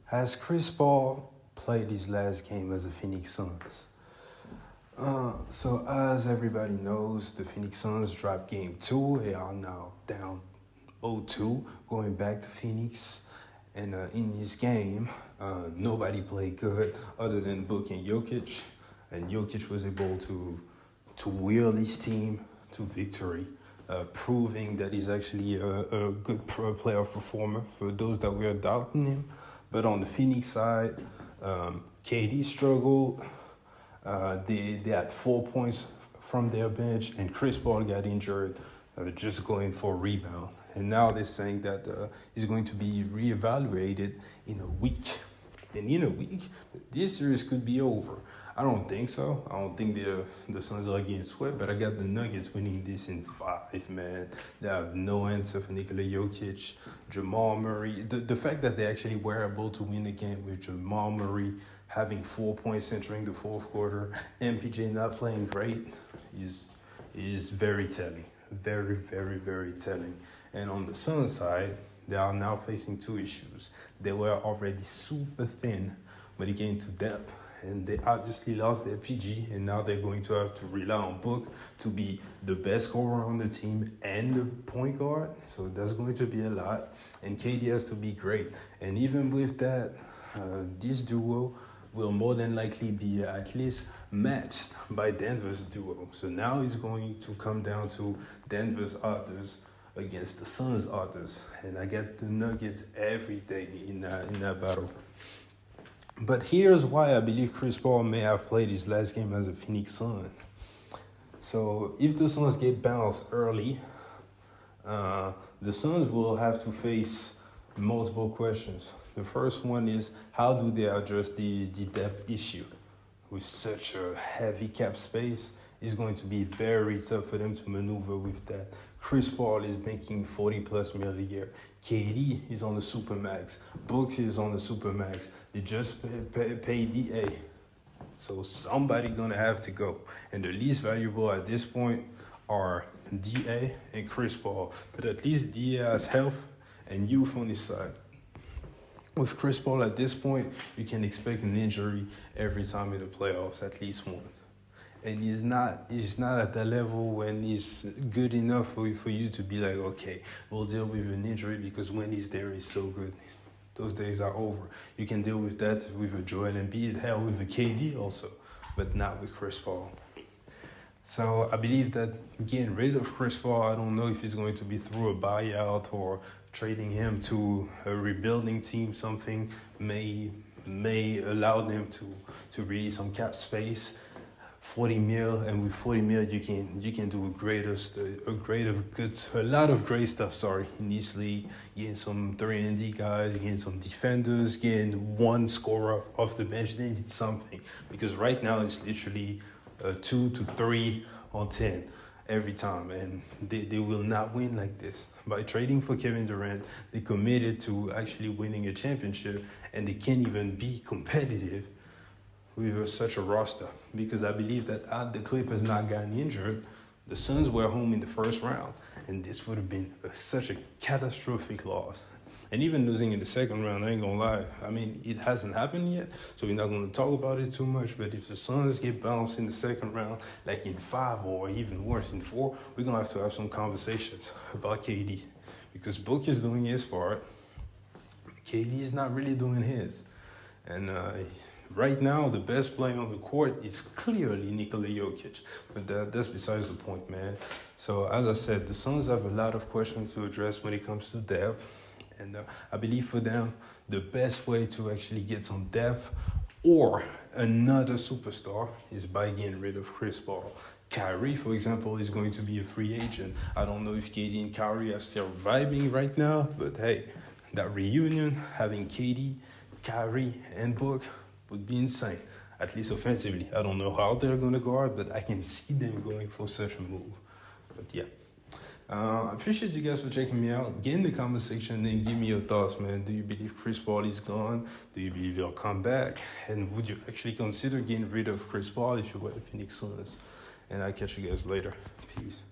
Has Chris Paul played his last game as a Phoenix Suns? So as everybody knows, the Phoenix Suns dropped game two. They are now down 0-2, going back to Phoenix. And in this game, nobody played good other than Book and Jokic. And Jokic was able to wheel his team to victory, proving that he's actually a good playoff performer for those that were doubting him. But on the Phoenix side, KD struggled. They had 4 points from their bench, and Chris Paul got injured, just going for a rebound. And now they're saying that he's going to be reevaluated in a week. And in a week, this series could be over. I don't think so. I don't think the Suns are getting swept, but I got the Nuggets winning this in 5, man. They have no answer for Nikola Jokic, Jamal Murray. The fact that they actually were able to win the game with Jamal Murray having 4 points entering the fourth quarter, MPJ not playing great is very telling. Very, very, very telling. And on the Suns side, they are now facing two issues. They were already super thin when it came to depth, and they obviously lost their PG, and now they're going to have to rely on Book to be the best scorer on the team and the point guard. So that's going to be a lot. And KD has to be great. And even with that, this duo will more than likely be at least matched by Denver's duo. So now it's going to come down to Denver's others against the Suns others. And I get the Nuggets every day in that battle. But here's why I believe Chris Paul may have played his last game as a Phoenix Sun. So if the Suns get bounced early, the Suns will have to face multiple questions. The first one is, how do they address the depth issue? With such a heavy cap space, it's going to be very tough for them to maneuver with that. Chris Paul is making 40+ million a year. KD is on the supermax. Books is on the supermax. They just pay DA. So somebody gonna have to go. And the least valuable at this point are DA and Chris Paul. But at least DA has health and youth on his side. With Chris Paul at this point, you can expect an injury every time in the playoffs, at least one. And he's not at that level when he's good enough for you to be like, okay, we'll deal with an injury because when he's there, he's so good. Those days are over. You can deal with that with a Joel Embiid, hell, with a KD also, but not with Chris Paul. So I believe that getting rid of Chris Paul, I don't know if it's going to be through a buyout or trading him to a rebuilding team. Something may allow them to release some cap space. 40 mil, and with 40 mil you can do a lot of great stuff. In this league, getting some 3-and-D guys, getting some defenders, getting one scorer off the bench. They need something because right now it's literally 2 to 3 on 10 every time, and they will not win like this. By trading for Kevin Durant, they committed to actually winning a championship, and they can't even be competitive with such a roster, because I believe that had the Clippers not gotten injured, the Suns were home in the first round, and this would have been such a catastrophic loss. And even losing in the second round, I ain't gonna lie, I mean, it hasn't happened yet, so we're not gonna talk about it too much, but if the Suns get bounced in the second round, like in 5 or even worse in 4, we're gonna have to have some conversations about KD, because Book is doing his part, KD is not really doing his, and right now, the best player on the court is clearly Nikola Jokic. But that's besides the point, man. So, as I said, the Suns have a lot of questions to address when it comes to depth. And I believe for them, the best way to actually get some depth or another superstar is by getting rid of Chris Paul. Kyrie, for example, is going to be a free agent. I don't know if KD and Kyrie are still vibing right now, but hey, that reunion, having KD, Kyrie, and Book, would be insane, at least offensively. I don't know how they're going to guard, but I can see them going for such a move. But yeah, I appreciate you guys for checking me out. Get in the comment section and give me your thoughts, man. Do you believe Chris Paul is gone? Do you believe he'll come back? And would you actually consider getting rid of Chris Paul if you were the Phoenix Suns? And I'll catch you guys later. Peace.